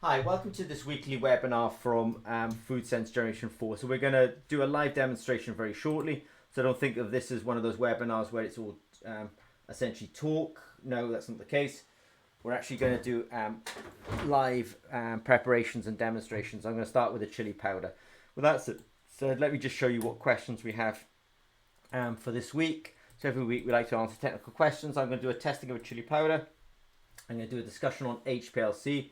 Hi, welcome to this weekly webinar from FoodSense Generation 4. So we're going to do a live demonstration very shortly. So don't think of this as one of those webinars where it's all essentially talk. No, that's not the case. We're actually going to do live preparations and demonstrations. I'm going to start with the chili powder. Well, that's it. So let me just show you what questions we have for this week. So every week we like to answer technical questions. I'm going to do a testing of a chili powder. I'm going to do a discussion on HPLC.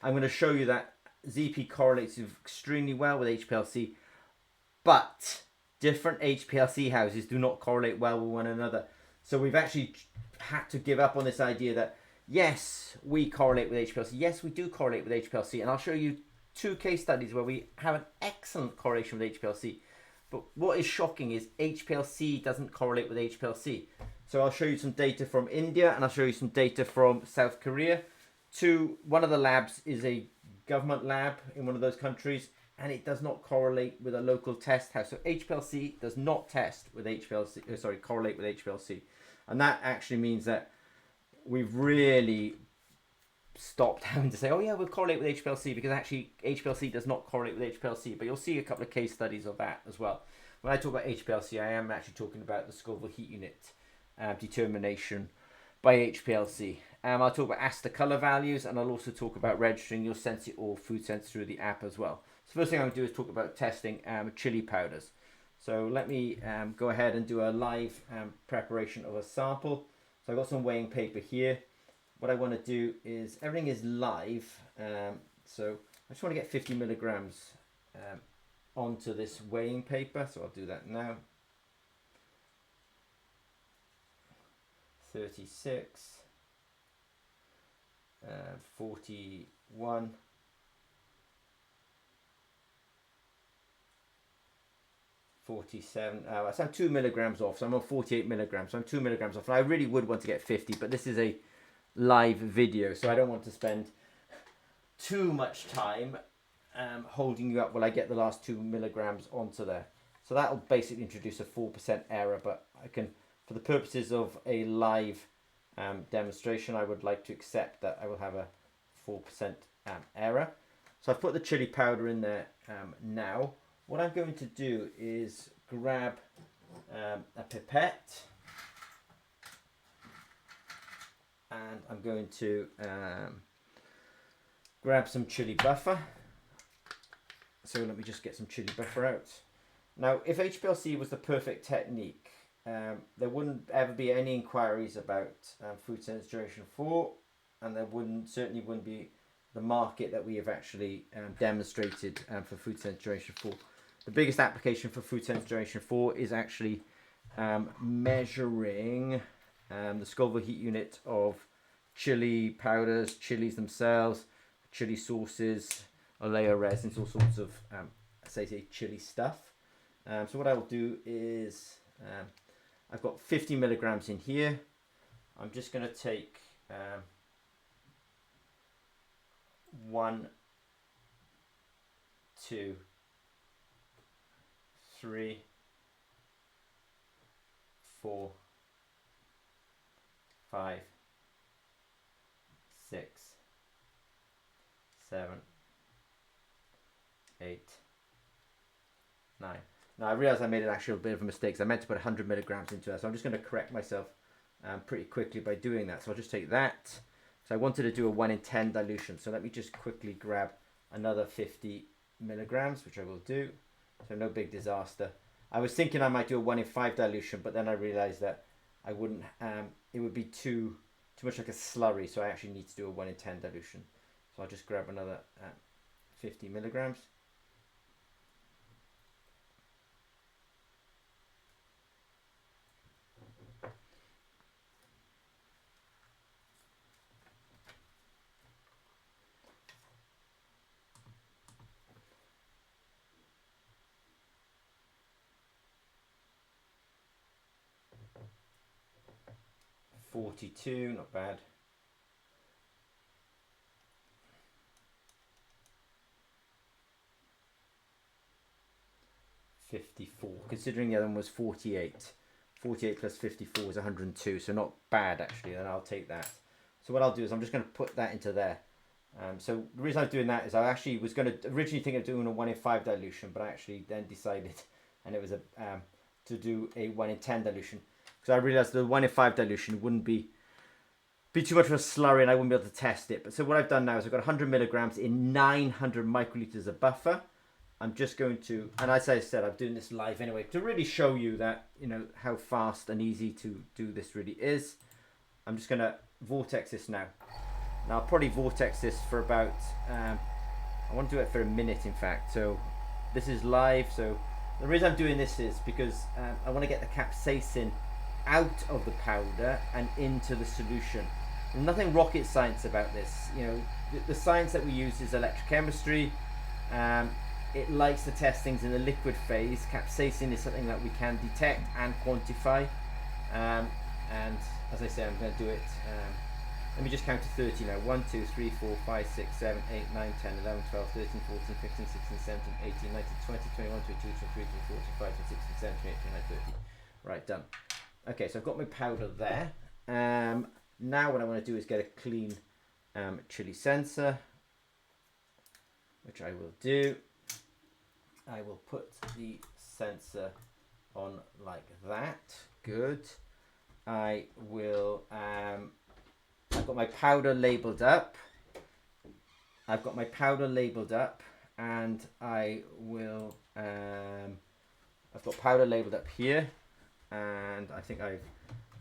I'm going to show you that ZP correlates extremely well with HPLC, but different HPLC houses do not correlate well with one another. So we've actually had to give up on this idea that yes, we correlate with HPLC. Yes, we do correlate with HPLC, and I'll show you two case studies where we have an excellent correlation with HPLC. But what is shocking is HPLC doesn't correlate with HPLC. So I'll show you some data from India and I'll show you some data from South Korea. One of the labs is a government lab in one of those countries, and it does not correlate with a local test house. So HPLC does not test with HPLC, correlate with HPLC. And that actually means that we've really stopped having to say, oh yeah, we'll correlate with HPLC, because actually HPLC does not correlate with HPLC. But you'll see a couple of case studies of that as well. When I talk about HPLC, I am actually talking about the Scoville heat unit determination by HPLC. I'll talk about ASTA color values, and I'll also talk about registering your Sense It or FoodSense through the app as well. So first thing I'm going to do is talk about testing chili powders. So let me go ahead and do a live preparation of a sample. So I've got some weighing paper here. What I want to do is, everything is live, so I just want to get 50 milligrams onto this weighing paper, so I'll do that now. 36, 41, 47. So I'm 2 milligrams off, so I'm on 48 milligrams, so I'm 2 milligrams off. And I really would want to get 50, but this is a live video, so I don't want to spend too much time holding you up while I get the last 2 milligrams onto there. So that will basically introduce a 4% error, but I can, for the purposes of a live demonstration, I would like to accept that I will have a 4% error. So I've put the chili powder in there now. What I'm going to do is grab a pipette, and I'm going to grab some chili buffer. So let me just get some chili buffer out. Now, if HPLC was the perfect technique, there wouldn't ever be any inquiries about FoodSense Generation 4, and there certainly wouldn't be the market that we have actually demonstrated for FoodSense Generation 4. The biggest application for FoodSense Generation 4 is actually measuring the Scoville heat unit of chili powders, chilies themselves, chili sauces, oleo resins, all sorts of chili stuff. So what I will do is, I've got 50 milligrams in here. I'm just going to take 1, 2, 3, 4, 5, 6, 7, 8, 9. Now I realize I made an actual bit of a mistake, so I meant to put 100 milligrams into that, so I'm just going to correct myself pretty quickly by doing that. So I'll just take that. So I wanted to do a 1 in 10 dilution, so let me just quickly grab another 50 milligrams, which I will do. So no big disaster. I was thinking I might do a 1 in 5 dilution, but then I realized that I wouldn't, it would be too much like a slurry, so I actually need to do a 1 in 10 dilution. So I'll just grab another 50 milligrams. $42, not bad. $54, considering the other one was 48. 48 plus 54 is 102, so not bad actually, and I'll take that. So what I'll do is I'm just going to put that into there. So the reason I'm doing that is I actually was going to originally think of doing a 1 in 5 dilution, but I actually then decided, and it was to do a 1 in 10 dilution, because I realized the 1 in 5 dilution wouldn't be too much of a slurry and I wouldn't be able to test it. But so what I've done now is I've got 100 milligrams in 900 microliters of buffer. I'm just going to, and as I said, I'm doing this live anyway to really show you that, you know, how fast and easy to do this really is. I'm just going to vortex this now. Now I'll probably vortex this for about, I want to do it for a minute in fact. So this is live. So the reason I'm doing this is because I want to get the capsaicin out of the powder and into the solution. There's nothing rocket science about this. You know, the science that we use is electrochemistry. It likes to test things in the liquid phase. Capsaicin is something that we can detect and quantify. And as I say, I'm going to do it. Let me just count to 30 now. 1, 2, 3, 4, 5, 6, 7, 8, 9, 10, 11, 12, 13, 14, 15, 16, 17, 18, 19, 20, 21, 22, 23, 24, 25, 26, 27, 28, 29, 30. Right, done. Okay, so I've got my powder there. Now what I want to do is get a clean chili sensor, which I will do. I will put the sensor on like that. Good. I will, I've got my powder labeled up. And I will, I've got powder labeled up here. And I think I've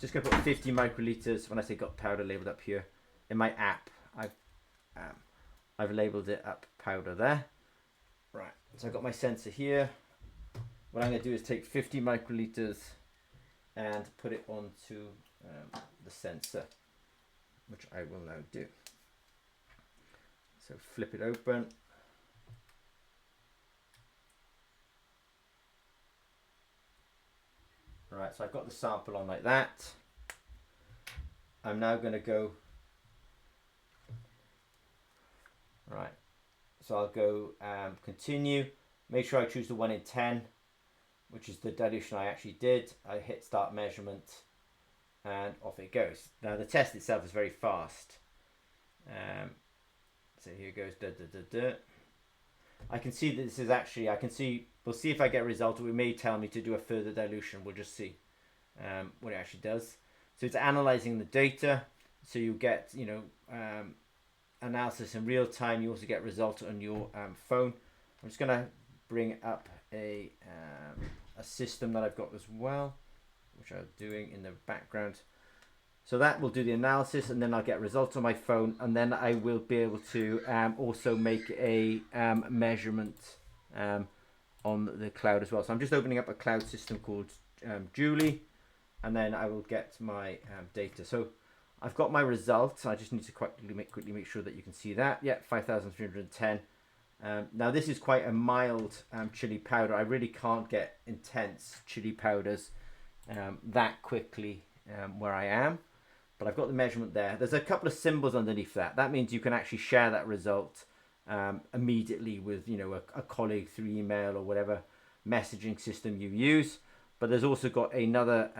just going to put 50 microliters, when I say got powder labeled up here, in my app. I've labeled it up powder there. Right, so I've got my sensor here. What I'm going to do is take 50 microliters and put it onto the sensor, which I will now do. So flip it open. Right, so I've got the sample on like that. I'm now going to go, right, so I'll go continue. Make sure I choose the 1 in 10, which is the dilution I actually did. I hit start measurement and off it goes. Now the test itself is very fast. So here goes, I can see that this is actually, we'll see if I get a result, or it may tell me to do a further dilution. We'll just see what it actually does. So it's analyzing the data. So you get, you know, analysis in real time. You also get results on your phone. I'm just going to bring up a system that I've got as well, which I'm doing in the background. So that will do the analysis, and then I'll get results on my phone, and then I will be able to also make a measurement on the cloud as well. So I'm just opening up a cloud system called Julie, and then I will get my data. So I've got my results. I just need to quickly make sure that you can see that. Yeah, 5,310. Now this is quite a mild chili powder. I really can't get intense chili powders that quickly where I am. But I've got the measurement there. There's a couple of symbols underneath that. That means you can actually share that result immediately with, you know, a colleague through email or whatever messaging system you use. But there's also got another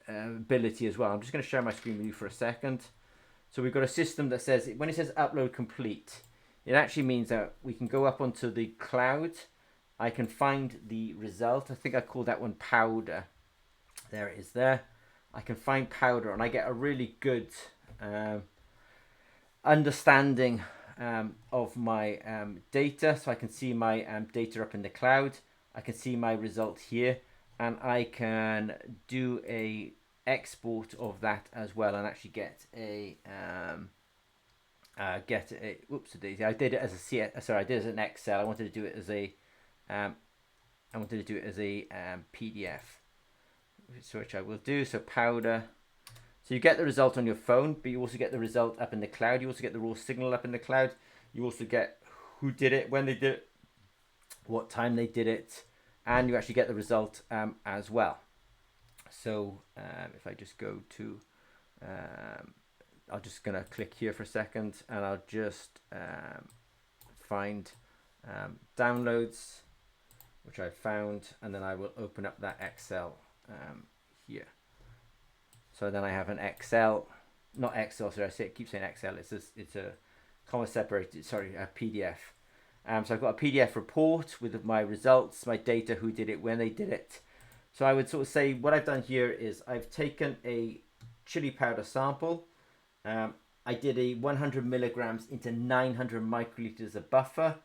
ability as well. I'm just going to share my screen with you for a second. So we've got a system that says, when it says upload complete, it actually means that we can go up onto the cloud. I can find the result. I think I called that one powder. There it is there. I can find powder, and I get a really good understanding of my data. So I can see my data up in the cloud. I can see my result here, and I can do a export of that as well, and actually get a whoops a daisy. I did it as a I did it as an Excel. I wanted to do it as a PDF, which I will do. So powder. So you get the result on your phone, but you also get the result up in the cloud. You also get the raw signal up in the cloud. You also get who did it, when they did it, what time they did it, and you actually get the result as well. So if I just go to, I'm just going to click here for a second, and I'll just find downloads, which I found, and then I will open up that Excel here. So then I have an Excel, not Excel, sorry, I keep saying Excel. It's a comma separated, sorry, a PDF. So I've got a PDF report with my results, my data, who did it, when they did it. So I would sort of say what I've done here is I've taken a chili powder sample. I did a 100 milligrams into 900 microliters of buffer.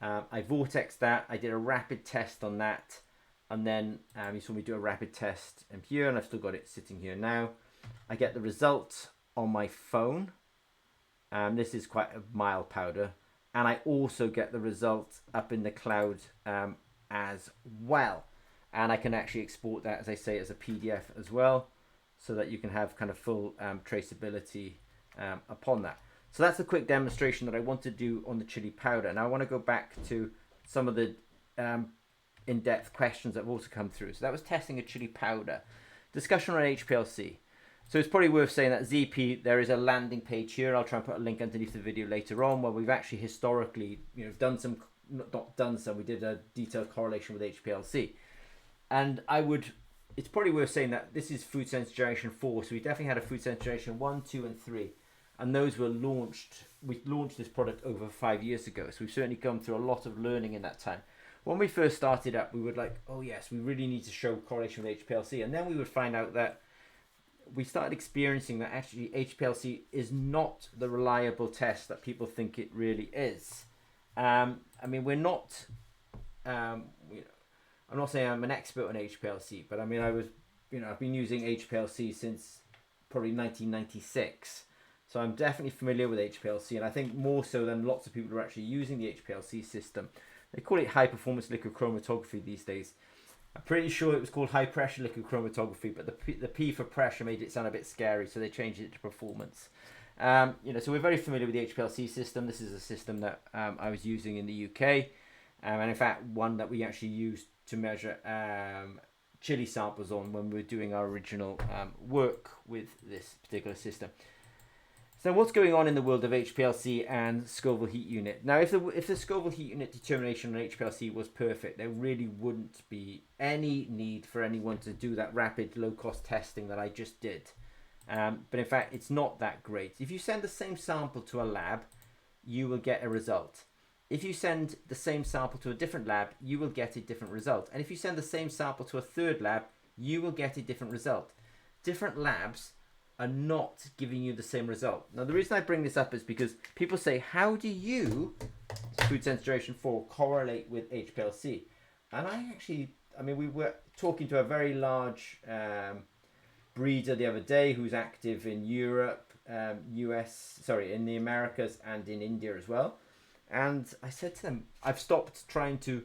I vortexed that. I did a rapid test on that. And then you saw me do a rapid test here, and I've still got it sitting here now. I get the result on my phone. This is quite a mild powder. And I also get the result up in the cloud as well. And I can actually export that, as I say, as a PDF as well, so that you can have kind of full traceability upon that. So that's a quick demonstration that I want to do on the chili powder. Now I want to go back to some of the in-depth questions that have also come through. So that was testing a chili powder. Discussion on HPLC. So it's probably worth saying that ZP, there is a landing page here. I'll try and put a link underneath the video later on, where we've actually historically, done some, not done some, we did a detailed correlation with HPLC. And it's probably worth saying that this is FoodSense Generation 4. So we definitely had a FoodSense Generation 1, 2, and 3. And those were launched, we launched this product over 5 years ago. So we've certainly gone through a lot of learning in that time. When we first started up, we would like, oh yes, we really need to show correlation with HPLC. And then we would find out that we started experiencing that actually HPLC is not the reliable test that people think it really is. I mean, we're not, I'm not saying I'm an expert on HPLC, but I mean, I've been using HPLC since probably 1996. So I'm definitely familiar with HPLC, and I think more so than lots of people who are actually using the HPLC system. They call it high performance liquid chromatography these days. I'm pretty sure it was called high pressure liquid chromatography, but the P for pressure made it sound a bit scary, so they changed it to performance. So we're very familiar with the HPLC system. This is a system that I was using in the UK, and in fact one that we actually used to measure chili samples on when we were doing our original work with this particular system. So what's going on in the world of HPLC and Scoville heat unit? Now, if the Scoville heat unit determination on HPLC was perfect, there really wouldn't be any need for anyone to do that rapid low-cost testing that I just did. But in fact, it's not that great. If you send the same sample to a lab, you will get a result. If you send the same sample to a different lab, you will get a different result. And if you send the same sample to a third lab, you will get a different result. Different labs are not giving you the same result. Now, the reason I bring this up is because people say, how do you, FoodSense Generation 4, correlate with HPLC? And we were talking to a very large breeder the other day who's active in Europe, in the Americas and in India as well. And I said to them, I've stopped trying to,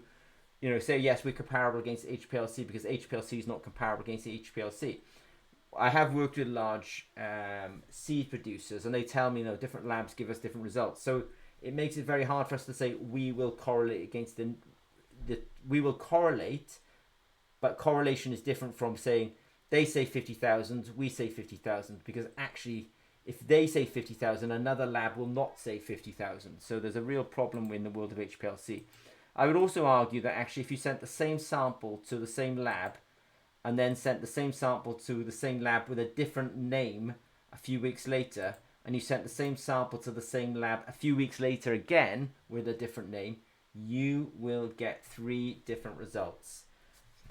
say, yes, we're comparable against HPLC because HPLC is not comparable against HPLC. I have worked with large seed producers, and they tell me, different labs give us different results. So it makes it very hard for us to say we will correlate against we will correlate, but correlation is different from saying they say 50,000, we say 50,000, because actually, if they say 50,000, another lab will not say 50,000. So there's a real problem in the world of HPLC. I would also argue that actually, if you sent the same sample to the same lab, and then sent the same sample to the same lab with a different name a few weeks later, and you sent the same sample to the same lab a few weeks later again with a different name, you will get 3 different results.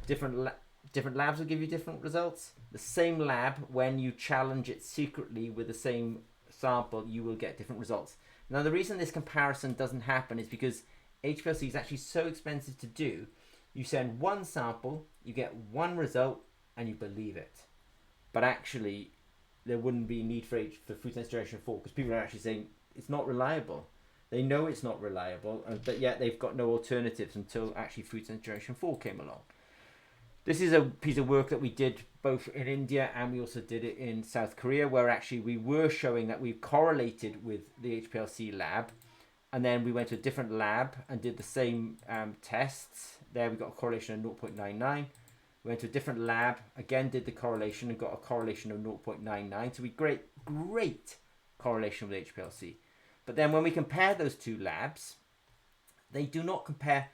Different labs will give you different results. The same lab, when you challenge it secretly with the same sample, you will get different results. Now, the reason this comparison doesn't happen is because HPLC is actually so expensive to do. You send one sample, you get one result, and you believe it. But actually, there wouldn't be need for FoodSense Generation 4 because people are actually saying it's not reliable. They know it's not reliable, but yet they've got no alternatives until actually FoodSense Generation 4 came along. This is a piece of work that we did both in India and we also did it in South Korea, where actually we were showing that we correlated with the HPLC lab. And then we went to a different lab and did the same tests. There we got a correlation of 0.99. We went to a different lab, again did the correlation and got a correlation of 0.99. So we great correlation with HPLC. But then when we compare those two labs, they do not compare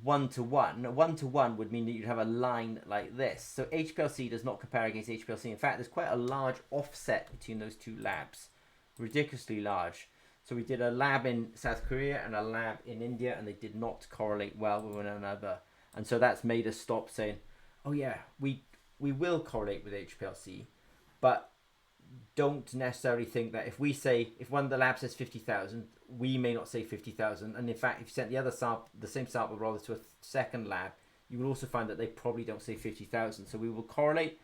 1-to-1. 1-to-1 would mean that you'd have a line like this. So HPLC does not compare against HPLC. In fact, there's quite a large offset between those two labs, ridiculously large. So we did a lab in South Korea and a lab in India, and they did not correlate well with one another. And so that's made us stop saying, oh yeah, we will correlate with HPLC, but don't necessarily think that if we say, if one of the labs says 50,000, we may not say 50,000. And in fact, if you sent the other sample, the same sample rather, to a second lab, you will also find that they probably don't say 50,000. So we will correlate,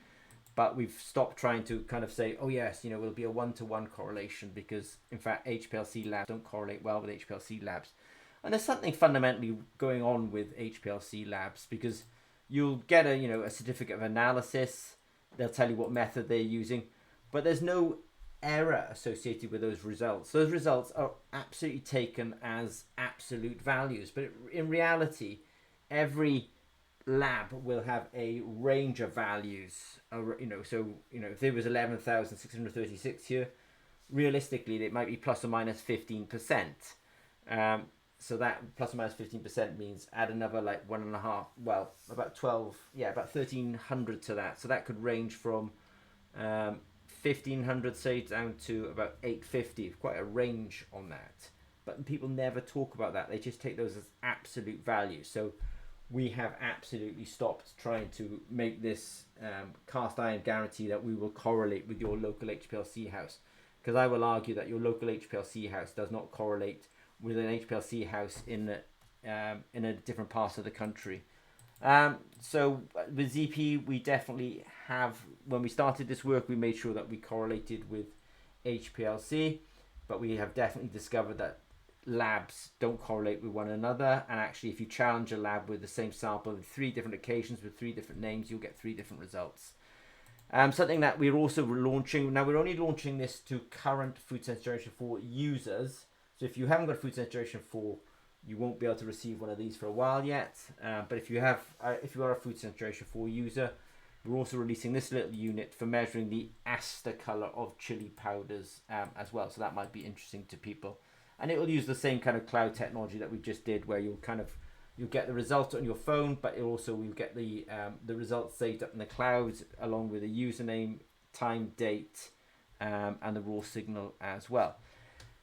but we've stopped trying to kind of say, oh yes, it'll be a one-to-one correlation, because in fact HPLC labs don't correlate well with HPLC labs. And there's something fundamentally going on with HPLC labs, because you'll get a certificate of analysis. They'll tell you what method they're using, but there's no error associated with those results. Those results are absolutely taken as absolute values, but in reality, every lab will have a range of values. So if there was 11,636 here, realistically it might be plus or minus 15%. So that plus or minus 15% means add another like 1.5, well, about 12, about 1,300 to that. So that could range from 1,500, say, down to about 850. Quite a range on that. But people never talk about that. They just take those as absolute values. So we have absolutely stopped trying to make this cast iron guarantee that we will correlate with your local HPLC house. Because I will argue that your local HPLC house does not correlate with an HPLC house in a different part of the country. So with ZP, we definitely have, when we started this work, we made sure that we correlated with HPLC, but we have definitely discovered that labs don't correlate with one another. And actually, if you challenge a lab with the same sample on 3 different occasions with 3 different names, you'll get 3 different results. Something that we're also launching, now we're only launching this to current FoodSense Generation 4 users. So if you haven't got FoodSense Generation 4, you won't be able to receive one of these for a while yet. But if you are a FoodSense Generation 4 user, we're also releasing this little unit for measuring the ASTA color of chili powders as well. So that might be interesting to people. And it will use the same kind of cloud technology that we just did, where you'll get the result on your phone, but it also will get the results saved up in the cloud along with a username, time, date, and the raw signal as well.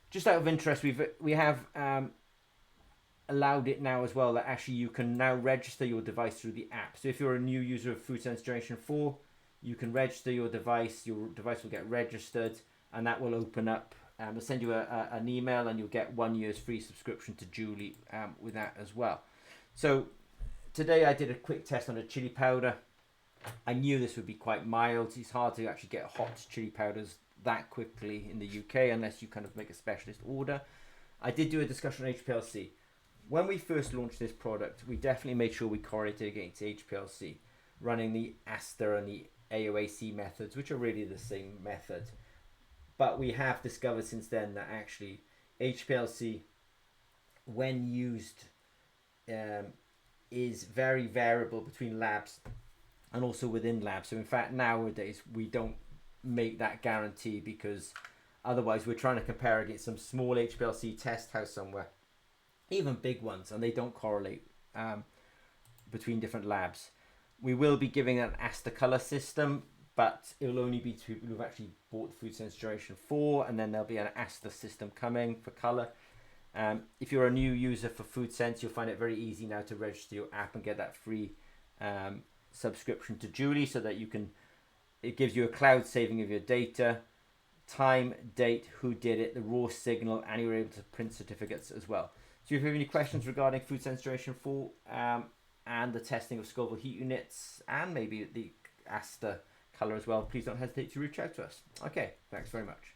Just out of interest, we have allowed it now as well that actually you can now register your device through the app. So if you're a new user of FoodSense Generation 4, you can register your device will get registered, and that will open up, they'll send you an email, and you'll get 1 year's free subscription to Julie with that as well. So today I did a quick test on a chili powder. I knew this would be quite mild. It's hard to actually get hot chili powders that quickly in the UK unless you kind of make a specialist order. I did do a discussion on HPLC. When we first launched this product, we definitely made sure we correlated against HPLC, running the ASTA and the AOAC methods, which are really the same method. But we have discovered since then that actually HPLC, when used, is very variable between labs and also within labs. So in fact, nowadays, we don't make that guarantee, because otherwise we're trying to compare against some small HPLC test house somewhere, even big ones, and they don't correlate between different labs. We will be giving an ASTA color system, but it will only be to people who've actually bought the FoodSense Generation 4, and then there'll be an ASTA system coming for color. If you're a new user for FoodSense, you'll find it very easy now to register your app and get that free subscription to Julie, so that it gives you a cloud saving of your data, time, date, who did it, the raw signal, and you're able to print certificates as well. So if you have any questions regarding FoodSense Generation 4 and the testing of Scoville heat units, and maybe the ASTA color as well, please don't hesitate to reach out to us. Okay, thanks very much.